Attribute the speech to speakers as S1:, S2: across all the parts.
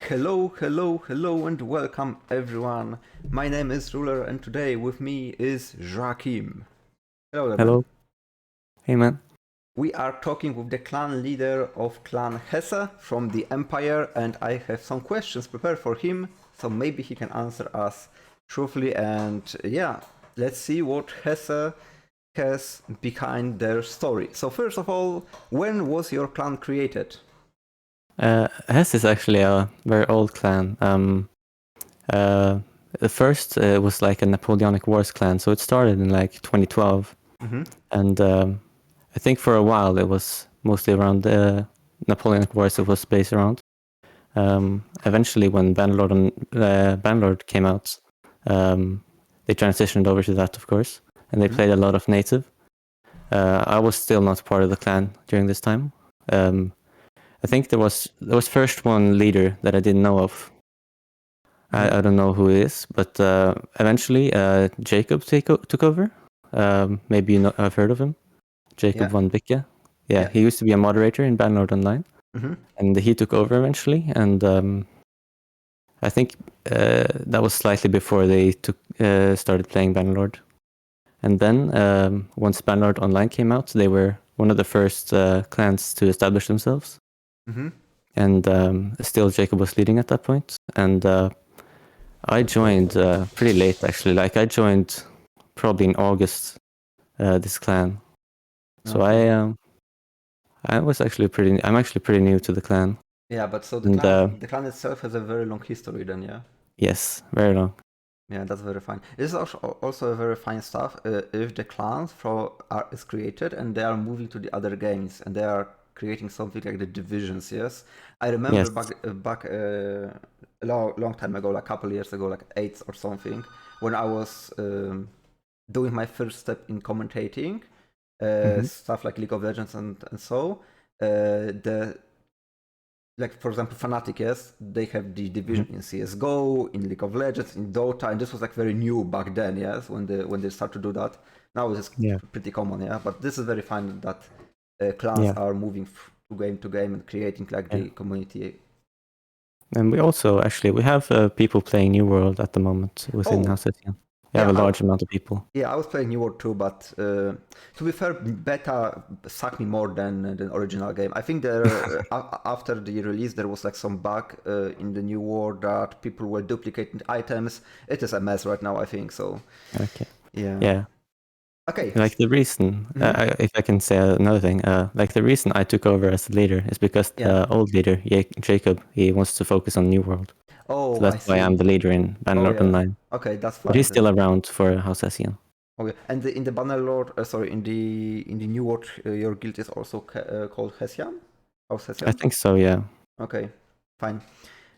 S1: Hello, hello, hello, and welcome everyone. My name is Ruler, and today with me is Joakim. Hello, there, man.
S2: Hello. Hey, man.
S1: We are talking with the clan leader of Clan Hesse from the Empire, and I have some questions prepared for him, so maybe he can answer us truthfully. And yeah, let's see what Hesse has behind their story. So first of all, when was your clan created?
S2: Hess is actually a very old clan. The first was like a Napoleonic Wars clan, so it started in like 2012.
S1: Mm-hmm.
S2: And I think for a while it was mostly around the Napoleonic Wars it was based around. Eventually, when Bannerlord came out, they transitioned over to that, of course, and they played a lot of native. I was still not part of the clan during this time. I think there was first one leader that I didn't know of. I don't know who it is, but eventually Jacob took over. Maybe I've heard of him. Jacob von Bicke. Yeah, he used to be a moderator in Bannerlord Online, and he took over eventually. And I think that was slightly before they started playing Bannerlord. And then once Bannerlord Online came out, they were one of the first clans to establish themselves. And still Jacob was leading at that point. And I joined pretty late, actually. Like, I joined probably in August, this clan. So I'm actually pretty new to the clan.
S1: Yeah, but so the clan itself has a very long history then, yeah?
S2: Yes, very long.
S1: Yeah, that's very fine. This is also a very fine stuff if the clans is created and they are moving to the other games and they are creating something like the divisions, yes? I remember back a long time ago, like a couple years ago, like 8 or something, when I was doing my first step in commentating, stuff like League of Legends and so, like, for example, Fnatic, yes, they have the division in CSGO, in League of Legends, in Dota, and this was like very new back then, yes, when they start to do that. Now it's pretty common, yeah, but this is very fine that clans are moving to game and creating like the community.
S2: And we also we have people playing New World at the moment within House Hessian. We have a large amount of people.
S1: Yeah, I was playing New World too, but to be fair, beta sucked me more than the original game. I think there after the release there was like some bug in the New World that people were duplicating items. It is a mess right now, I think so.
S2: Okay.
S1: Yeah.
S2: Yeah.
S1: Okay.
S2: Like, the reason, if I can say another thing, like, the reason I took over as the leader is because the old leader, Jacob, he wants to focus on New World.
S1: Oh,
S2: so that's why I'm the leader in Bannerlord Online.
S1: Okay, that's fine.
S2: But he's still around for House Hessian.
S1: Okay, and in the Bannerlord, in the New World, your guild is also called Hessian? House Hessian?
S2: I think so, yeah.
S1: Okay, fine.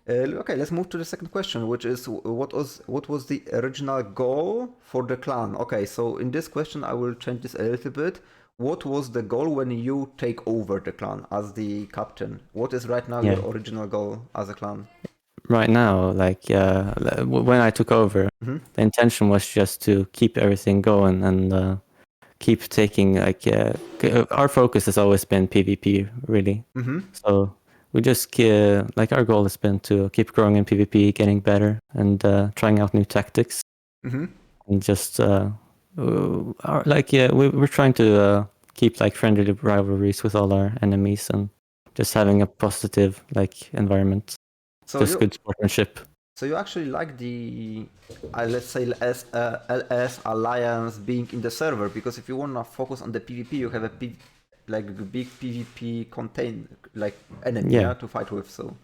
S1: Okay, let's move to the second question, which is what was the original goal for the clan? Okay, so in this question I will change this a little bit. What was the goal when you take over the clan as the captain? What is right now your original goal as a clan?
S2: Right now, like, when I took over, the intention was just to keep everything going and keep taking, like, our focus has always been PvP, really. So we just like, our goal has been to keep growing in PvP, getting better, and trying out new tactics. And just we're trying to keep like friendly rivalries with all our enemies and just having a positive, like, environment. So just good sportsmanship.
S1: So you actually like the, let's say, LS Alliance being in the server, because if you want to focus on the PvP, you have a big PvP contain like enemy to fight with. So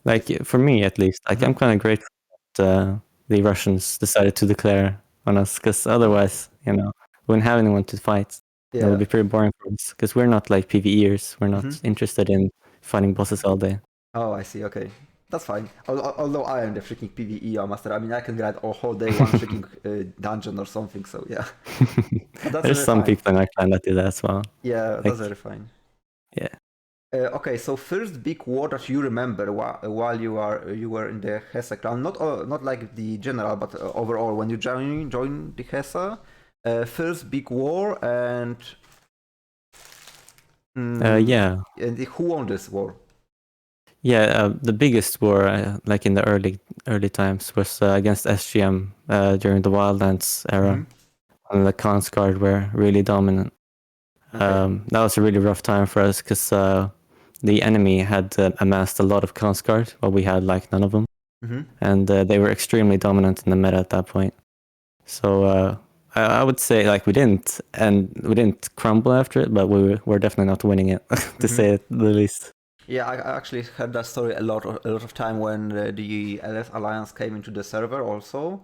S2: like, for me at least, like, I'm kind of grateful that the Russians decided to declare on us, because otherwise, we wouldn't have anyone to fight. It would be pretty boring for us, because we're not like PvEers. We're not interested in fighting bosses all day.
S1: Oh, I see. Okay. That's fine. Although I am the freaking PvE master, I mean, I can grind a whole day one freaking dungeon or something. So yeah,
S2: there's some people in our clan that do that as well.
S1: Yeah, that's very fine.
S2: Yeah.
S1: Okay, so first big war that you remember while you were in the Hesse clan, not like the general, but overall when you joined the Hesse, first big war, and
S2: And
S1: who won this war?
S2: The biggest war, like in the early times, was against SGM during the Wildlands era, when the Khans Guard were really dominant.
S1: Okay.
S2: That was a really rough time for us because the enemy had amassed a lot of Khans Guard, but we had like none of them, and they were extremely dominant in the meta at that point. So I would say like we didn't crumble after it, but we were definitely not winning it, to say it the least.
S1: Yeah, I actually heard that story a lot of time when the LS Alliance came into the server also.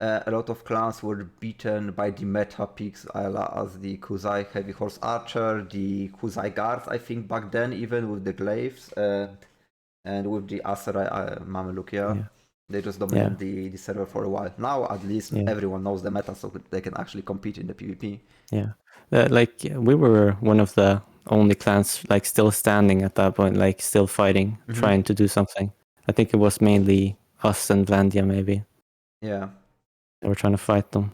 S1: A lot of clans were beaten by the meta picks as the Kuzai Heavy Horse Archer, the Kuzai Guards, I think back then, even with the Glaives, and with the Aserai Mameluke, yeah. They just dominated the server for a while. Now, at least, everyone knows the meta, so they can actually compete in the PvP.
S2: Yeah. Like, we were one of the only clans, like, still standing at that point, like, still fighting, trying to do something. I think it was mainly us and Vlandia, maybe.
S1: Yeah.
S2: They were trying to fight them.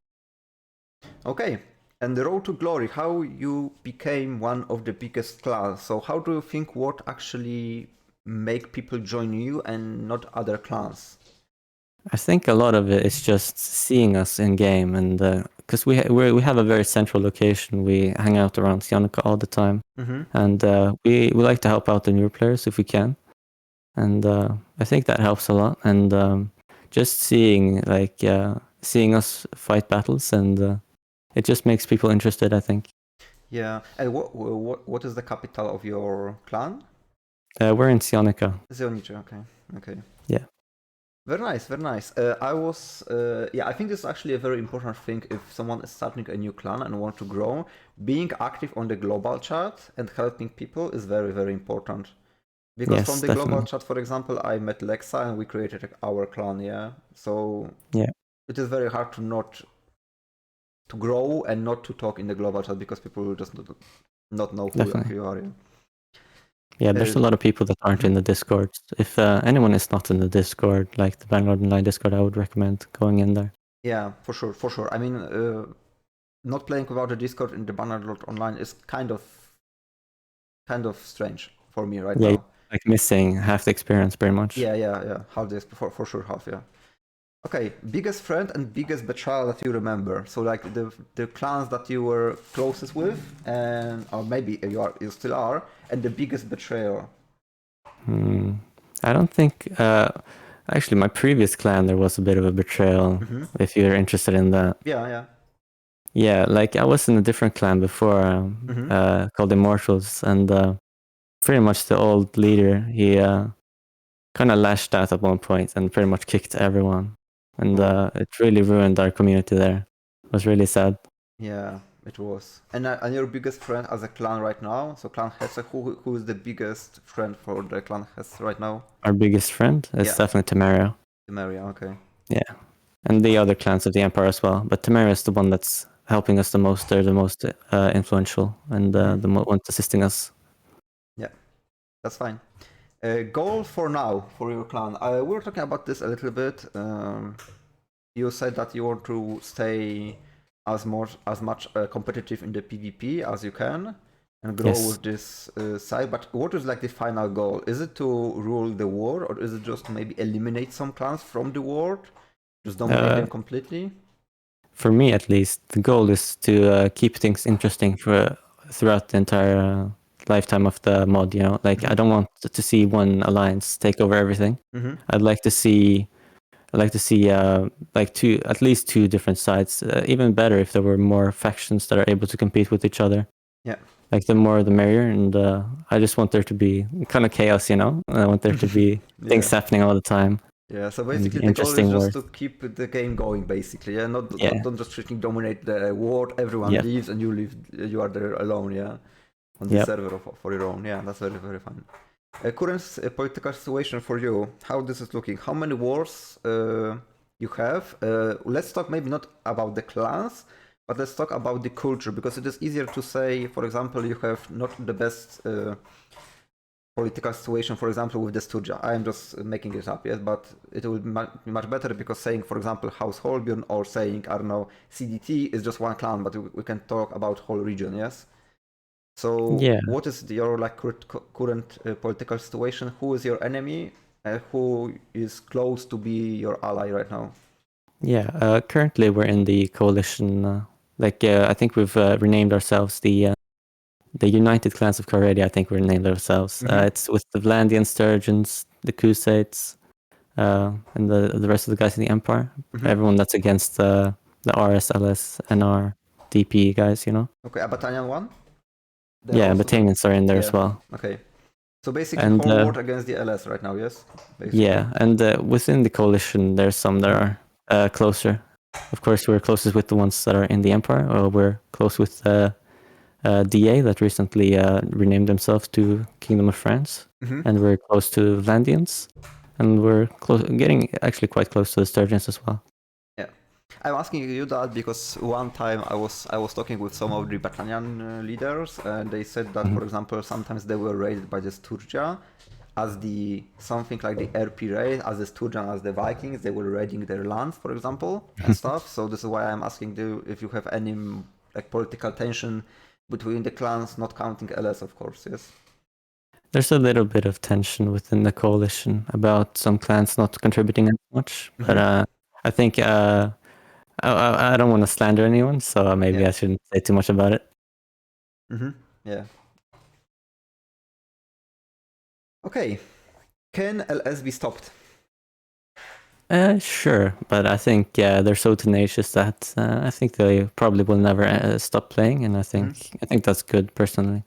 S1: Okay. And the road to glory, how you became one of the biggest clans. So how do you think what actually make people join you and not other clans?
S2: I think a lot of it is just seeing us in game, and because we have a very central location, we hang out around Sionica all the time, and we like to help out the newer players if we can, and I think that helps a lot. And just seeing us fight battles, and it just makes people interested, I think.
S1: Yeah, and what is the capital of your clan?
S2: We're in Sionica.
S1: Sionica, okay.
S2: Yeah.
S1: Very nice, very nice. I think this is actually a very important thing if someone is starting a new clan and want to grow. Being active on the global chat and helping people is very, very important. Because from the global chat, for example, I met Lexa and we created our clan, yeah? So it is very hard to grow and not to talk in the global chat because people will just not know who you are.
S2: Yeah, there's a lot of people that aren't in the Discord. If anyone is not in the Discord, like the Bannerlord Online Discord, I would recommend going in there.
S1: Yeah, for sure. I mean, not playing without a Discord in the Bannerlord Online is kind of strange for me right now.
S2: Like missing half the experience, pretty much.
S1: Yeah. Half this, for sure, half, yeah. Okay, biggest friend and biggest betrayal that you remember. So like the clans that you were closest with, and or maybe you still are, and the biggest betrayal.
S2: I don't think. Actually, my previous clan there was a bit of a betrayal. If you're interested in that.
S1: Yeah.
S2: Yeah, like I was in a different clan before, called Immortals, and pretty much the old leader, he kind of lashed out at one point and pretty much kicked everyone. And it really ruined our community there. It was really sad.
S1: Yeah, it was. And your biggest friend as a clan right now? So Clan Hesse, who is the biggest friend for the Clan Hesse right now?
S2: Our biggest friend is definitely Temeria.
S1: Temeria, okay.
S2: Yeah. And the other clans of the Empire as well. But Temeria is the one that's helping us the most. They're the most influential and the one assisting us.
S1: Yeah, that's fine. Goal for now for your clan. We were talking about this a little bit. You said that you want to stay as much competitive in the PvP as you can and grow with this side. But what is like the final goal? Is it to rule the world, or is it just to maybe eliminate some clans from the world, just dominate them completely?
S2: For me, at least, the goal is to keep things interesting throughout the entire lifetime of the mod. You know, like I don't want to see one alliance take over everything. I'd like to see like at least two different sides. Even better if there were more factions that are able to compete with each other.
S1: Yeah.
S2: Like the more the merrier, and I just want there to be kind of chaos, you know. I want there to be things happening all the time.
S1: Yeah, so basically the goal is just to keep the game going, basically. Yeah, don't just strictly dominate the world. Everyone leaves and you are there alone. Yeah, on the server for your own. Yeah, that's very, very fun. Current political situation for you, how this is looking? How many wars you have? Let's talk maybe not about the clans, but let's talk about the culture, because it is easier to say, for example, you have not the best political situation, for example, with the Studia. I am just making it up, yes, but it will be much better because saying, for example, House Holbjorn or saying, I don't know, CDT is just one clan, but we can talk about whole region, yes? So
S2: Yeah.
S1: what is your current political situation? Who is your enemy? Who is close to be your ally right now?
S2: Yeah. Currently, we're in the coalition. I think we've renamed ourselves the United Clans of Caredia. I think we renamed ourselves. It's with the Vlandian Sturgeons, the Crusades, and the rest of the guys in the Empire. Everyone that's against the RS, LS, NR, DP guys, you know.
S1: Okay, a battalion one?
S2: Yeah, Battalions are in there as well.
S1: Okay. So basically
S2: And
S1: whole war against the LS right now, yes? Basically.
S2: Yeah, and within the coalition, there's some that are closer. Of course, we're closest with the ones that are in the Empire, or we're close with DA that recently renamed themselves to Kingdom of France, and we're close to Vandians, and we're getting actually quite close to the Sturgeons as well.
S1: Yeah, I'm asking you that because one time I was talking with some of the battalion leaders, and they said that, for example, sometimes they were raided by the Sturgia as something like the RP raid, as the Sturgeon, as the Vikings, they were raiding their lands, for example, and stuff. So this is why I'm asking you if you have any political tension between the clans, not counting LS, of course, yes?
S2: There's a little bit of tension within the coalition about some clans not contributing as much, but I think I don't want to slander anyone, so maybe I shouldn't say too much about it.
S1: Yeah. Okay. Can LS be stopped?
S2: Sure, but I think they're so tenacious that I think they probably will never stop playing, and I think that's good personally.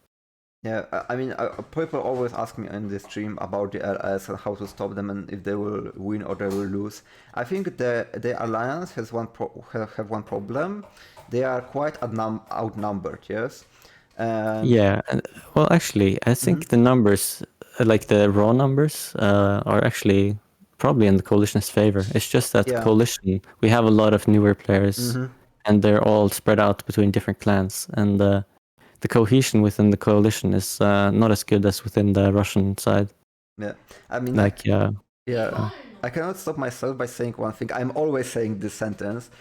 S1: Yeah, I mean, people always ask me in this stream about the LS and how to stop them and if they will win or they will lose. I think the alliance has have one problem. They are quite outnumbered. Yes.
S2: Yeah, well, actually, I think the numbers, like the raw numbers, are actually probably in the coalition's favor. It's just that coalition, we have a lot of newer players, and they're all spread out between different clans, and the cohesion within the coalition is not as good as within the Russian side.
S1: Yeah, I mean,
S2: yeah.
S1: I cannot stop myself by saying one thing. I'm always saying this sentence,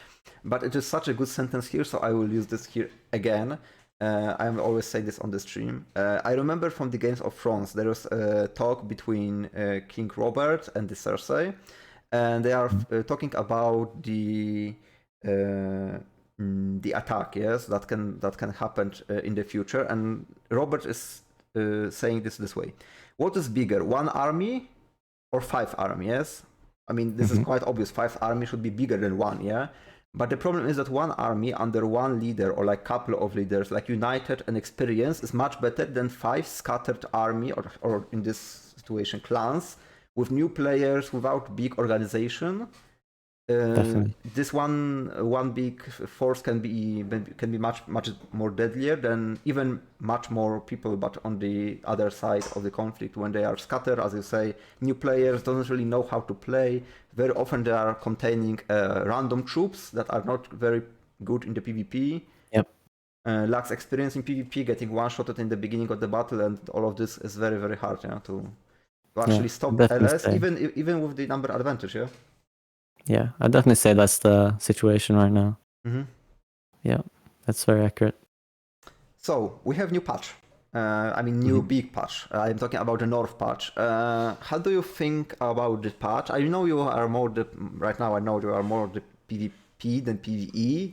S1: but it is such a good sentence here, so I will use this here again. I always say this on the stream. I remember from the Games of Thrones, there was a talk between King Robert and the Cersei, and they are talking about the attack, yes, that can happen in the future. And Robert is saying this way: what is bigger, one army or 5 armies? Yes, I mean this is quite obvious. 5 armies should be bigger than 1, yeah. But the problem is that one army under one leader or like couple of leaders, like united and experienced, is much better than 5 scattered army or in this situation clans with new players without big organization. This one big force can be much more deadlier than even much more people, but on the other side of the conflict when they are scattered, as you say, new players don't really know how to play. Very often they are containing random troops that are not very good in the PvP.
S2: Yep.
S1: Lacks experience in PvP, getting one-shotted in the beginning of the battle, and all of this is very, very hard, to actually stop LS, even with the number advantage, yeah?
S2: Yeah, I'd definitely say that's the situation right now. Yeah, that's very accurate.
S1: So, we have new patch. New big patch. I'm talking about the North patch. How do you think about the patch? I know you are more right now I know you are more the PvP than PvE.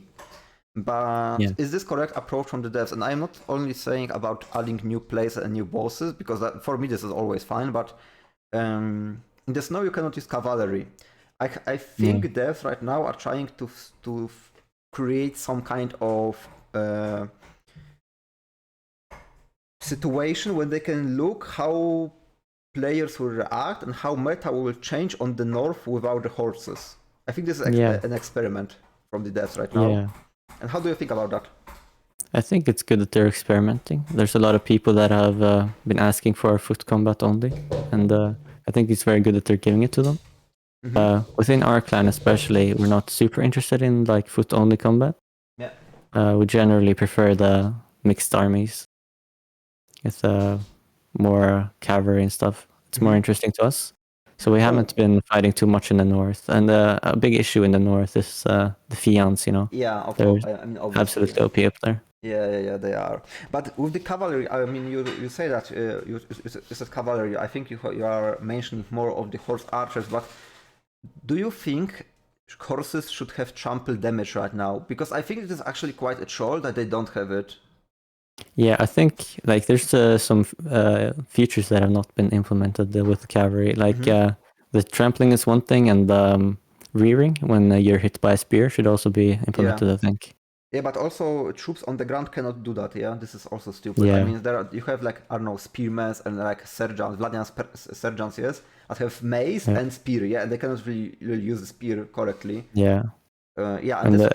S1: But is this correct approach from the devs? And I'm not only saying about adding new places and new bosses, because for me this is always fine, but in the snow you cannot use cavalry. I think devs right now are trying to create some kind of situation where they can look how players will react and how meta will change on the north without the horses. I think this is an experiment from the devs right now.
S2: Yeah.
S1: And how do you think about that?
S2: I think it's good that they're experimenting. There's a lot of people that have been asking for foot combat only, and I think it's very good that they're giving it to them. Within our clan especially, we're not super interested in like foot only combat.
S1: Yeah.
S2: We generally prefer the mixed armies. It's more cavalry and stuff. It's more interesting to us. So we haven't been fighting too much in the north. And a big issue in the north is the Fians,
S1: Yeah,
S2: they're absolutely OP up there.
S1: Yeah, they are. But with the cavalry, I mean, you say that you said cavalry. I think you are mentioning more of the horse archers. But do you think horses should have trample damage right now? Because I think it is actually quite a troll that they don't have it.
S2: Yeah, I think like there's some features that have not been implemented with the cavalry. Like the trampling is one thing, and rearing when you're hit by a spear should also be implemented. I think.
S1: Yeah, but also troops on the ground cannot do that. Yeah, this is also stupid. I
S2: Yeah.
S1: mean, you have like I don't know spearmen and like sergeants, Vladian sergeants, yes, that have mace
S2: Yeah.
S1: and spear. Yeah, and they cannot really use the spear correctly.
S2: Yeah.
S1: Yeah, and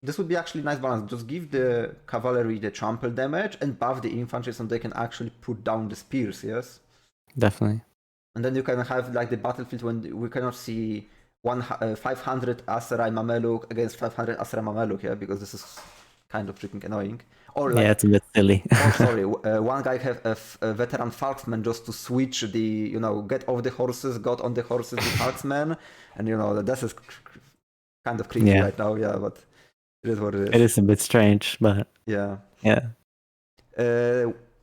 S1: this would be actually nice balance. Just give the cavalry the trample damage and buff the infantry so they can actually put down the spears. Yes.
S2: Definitely.
S1: And then you can have like the battlefield when we cannot see 500 Aserai Mameluk against 500 Aserai Mameluk, yeah, because this is kind of freaking annoying. Or like,
S2: yeah, it's a bit silly.
S1: or sorry, one guy have a veteran Falksman just to switch the, get off the horses, got on the horses, the Falksman, and that is kind of crazy right now, yeah, but it is what it is.
S2: It is a bit strange, but
S1: yeah.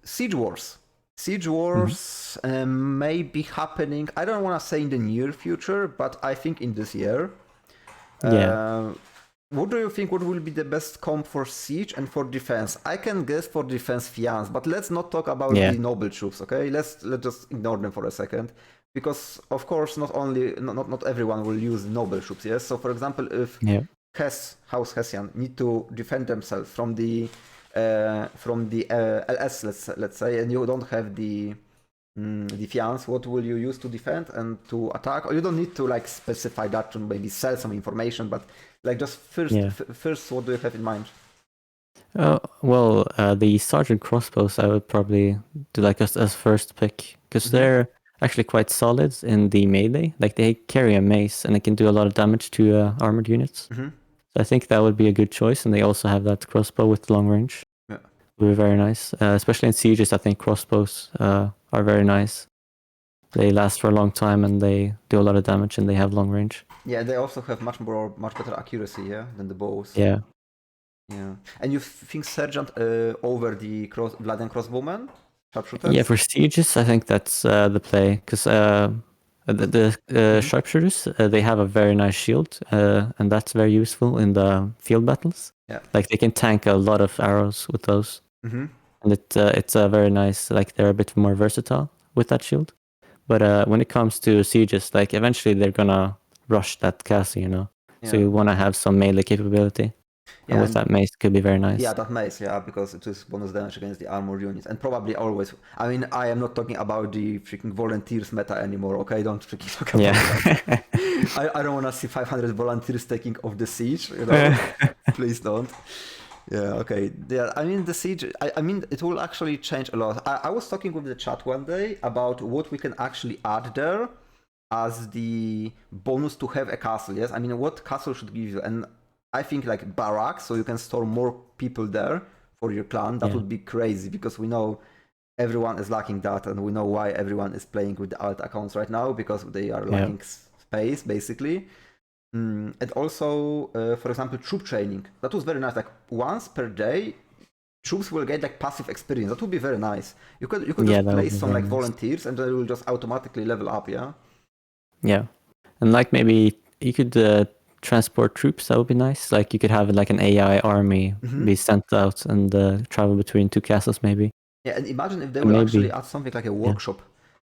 S1: Siege Wars. Siege Wars may be happening, I don't want to say in the near future, but I think in this year. What do you think will be the best comp for Siege and for defense? I can guess for defense Fians, but let's not talk about the noble troops, okay? Let's just ignore them for a second. Because, of course, not everyone will use noble troops, yes? So, for example, if House Hessian need to defend themselves from the LS, let's say, and you don't have the Fians, what will you use to defend and to attack? Or you don't need to like specify that to maybe sell some information, but like just first, what do you have in mind?
S2: The Sergeant Crossbows I would probably do like as first pick, because they're actually quite solid in the melee. Like they carry a mace and they can do a lot of damage to armored units. So I think that would be a good choice, and they also have that crossbow with long range. Yeah, would be very nice. Especially in sieges, I think crossbows are very nice. They last for a long time and they do a lot of damage and they have long range.
S1: Yeah, they also have much better accuracy, than the bows.
S2: Yeah.
S1: And you think Sergeant over the Vladian crossbowman? Sharpshooters?
S2: Yeah, for sieges, I think that's the play, because the sharpshooters, they have a very nice shield, and that's very useful in the field battles.
S1: Yeah.
S2: Like they can tank a lot of arrows with those. And it's a very nice, like they're a bit more versatile with that shield. But when it comes to sieges, like eventually they're gonna rush that castle, So you want to have some melee capability. Yeah, and with that mace, it could be very nice.
S1: Yeah, that mace, because it is bonus damage against the armored units. And probably always, I mean, I am not talking about the freaking volunteers meta anymore, okay? Don't freaking talk about that. I don't want to see 500 volunteers taking off the siege, Please don't. Yeah, okay. Yeah, I mean, the siege, I mean, it will actually change a lot. I was talking with the chat one day about what we can actually add there as the bonus to have a castle, yes? I mean, what castle should give you? And I think like barracks, so you can store more people there for your clan. That would be crazy, because we know everyone is lacking that, and we know why everyone is playing with the alt accounts right now, because they are lacking space, basically. And also, for example, troop training. That was very nice. Like once per day, troops will get like passive experience. That would be very nice. You could just place some like volunteers, and they will just automatically level up. Yeah,
S2: and like maybe you could transport troops. That would be nice. Like you could have like an AI army be sent out and travel between two castles, maybe.
S1: Yeah, and imagine if they will actually add something like a workshop.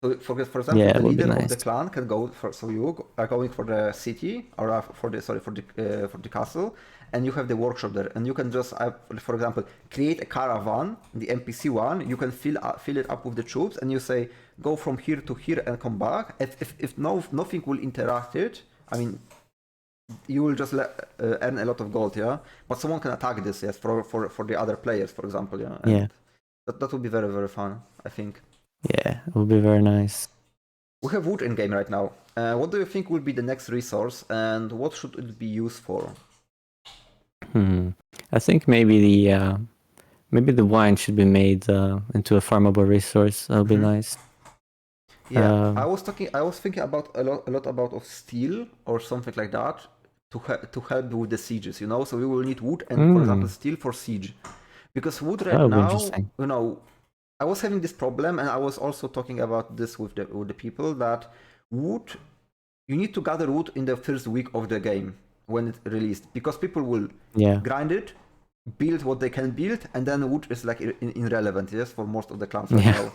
S1: So for example, the leader of the clan can go for. So you are going for the city or for the castle, and you have the workshop there, and you can just, for example, create a caravan, the NPC one. You can fill it up with the troops, and you say go from here to here and come back. If nothing will interact it, I mean, you will just earn a lot of gold, But someone can attack this, for the other players, for example, And that would be very, very fun, I think.
S2: Yeah, it would be very nice.
S1: We have wood in game right now. What do you think will be the next resource, and what should it be used for?
S2: I think maybe the wine should be made into a farmable resource. That would be nice.
S1: Yeah, I was thinking about a lot about of steel or something like that to help with the sieges. So we will need wood and, for example, steel for siege. Because wood right
S2: That would be
S1: now,
S2: interesting.
S1: I was having this problem, and I was also talking about this with the people, that wood, you need to gather wood in the first week of the game when it's released, because people will grind it, build what they can build, and then wood is like irrelevant, yes, for most of the clans right now.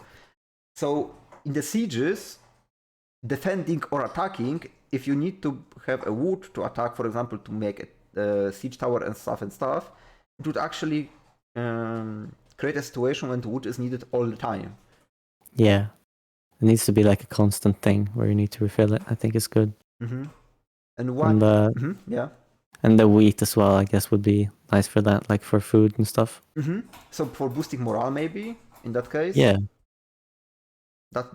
S1: So in the sieges, defending or attacking, if you need to have a wood to attack, for example, to make a siege tower and stuff, it would actually create a situation when the wood is needed all the time.
S2: Yeah. It needs to be like a constant thing where you need to refill it. I think it's good.
S1: Mm-hmm.
S2: And the wheat as well, I guess, would be nice for that, like for food and stuff.
S1: Mm-hmm. So for boosting morale, maybe in that case.
S2: Yeah.
S1: That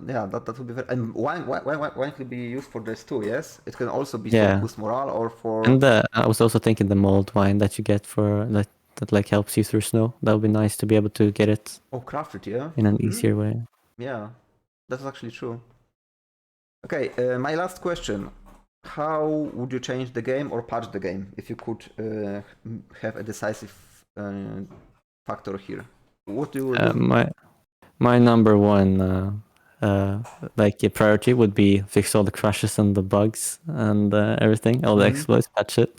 S1: would be very. And wine could be used for this too. Yes, it can also be for boost morale or for.
S2: And I was also thinking the mulled wine that you get for that like helps you through snow. That would be nice to be able to get it.
S1: Oh, craft it, yeah.
S2: In an easier way.
S1: Yeah, that's actually true. Okay, my last question: how would you change the game or patch the game if you could have a decisive factor here? What do you do?
S2: My number one like a priority would be fix all the crashes and the bugs and everything, all the exploits, patch it.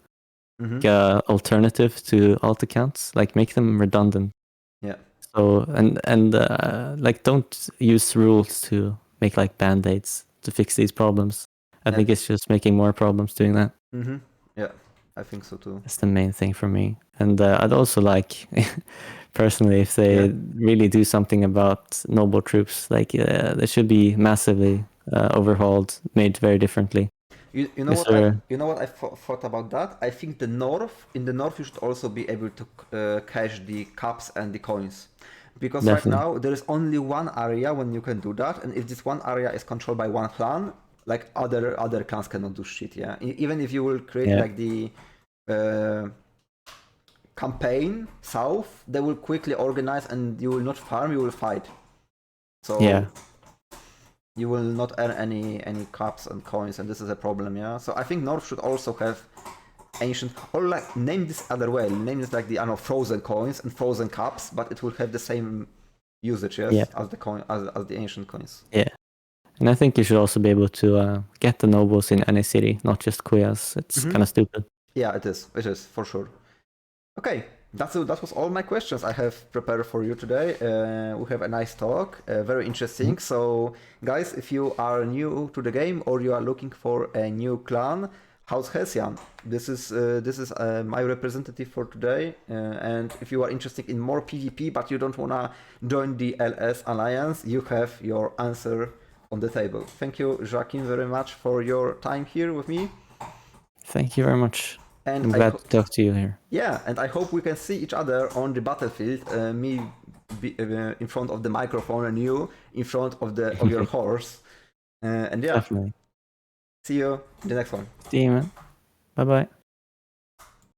S2: Alternative to alt accounts, like make them redundant.
S1: Yeah.
S2: So and like don't use rules to make like band-aids to fix these problems. I think it's just making more problems doing that.
S1: Yeah, I think so too.
S2: That's the main thing for me. And I'd also like, personally, if they really do something about noble troops, like they should be massively overhauled, made very differently.
S1: You know what I thought about that? I think in the north you should also be able to cache the cups and the coins. Because right now there is only one area when you can do that, and if this one area is controlled by one clan, like other clans cannot do shit, yeah? Even if you will create like the campaign south, they will quickly organize and you will not farm, you will fight. So you will not earn any cups and coins, and this is a problem, yeah? So I think North should also have ancient, or like name this other way, name this like the frozen coins and frozen cups, but it will have the same usage, yes, as the coin as the ancient coins.
S2: Yeah. And I think you should also be able to get the nobles in any city, not just Kuyas. It's kind of stupid.
S1: Yeah, it is for sure. Okay, that was all my questions I have prepared for you today. We have a nice talk, very interesting. So, guys, if you are new to the game or you are looking for a new clan, House Hessian, this is my representative for today. And if you are interested in more PvP but you don't wanna join the LS Alliance, you have your answer on the table. Thank you, Joakim, very much for your time here with me.
S2: Thank you very much. And I'm glad to talk to you here.
S1: Yeah, and I hope we can see each other on the battlefield. Me in front of the microphone and you in front of your horse. And yeah,
S2: definitely.
S1: See you in the next one.
S2: See you, man. Bye bye.